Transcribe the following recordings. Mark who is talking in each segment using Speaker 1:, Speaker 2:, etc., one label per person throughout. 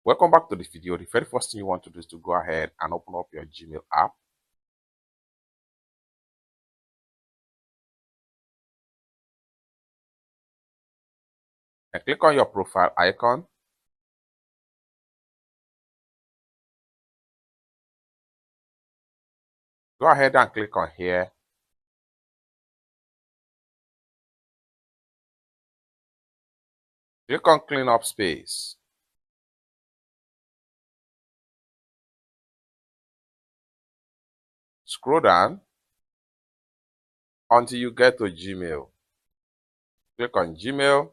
Speaker 1: Welcome back to the video. The very first thing you want to do is to go ahead and open up your Gmail app. And click on your profile icon. Go ahead and click on here. Click on clean up space. Scroll down until you get to Gmail. Click on Gmail.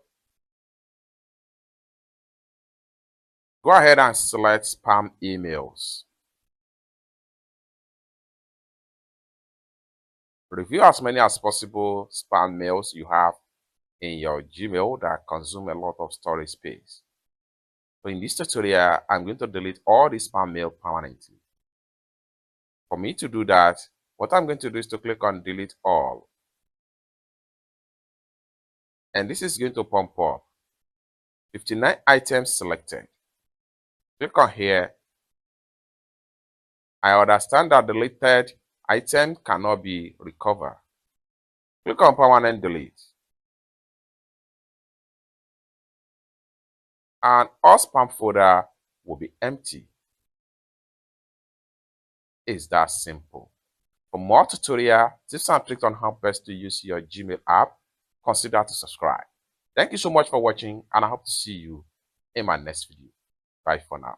Speaker 1: Go ahead and select spam emails. Review as many as possible spam mails you have in your Gmail that consume a lot of storage space. So in this tutorial, I'm going to delete all the spam mail permanently. For me to do that, what I'm going to do is to click on delete all. And this is going to pump up 59 items selected. Click on here. I understand that deleted item cannot be recovered. Click on permanent delete. And all spam folder will be empty. It's that simple. For more tutorial tips and tricks on how best to use your Gmail app, consider to subscribe. Thank you so much for watching, and I hope to see you in my next video. Bye for now.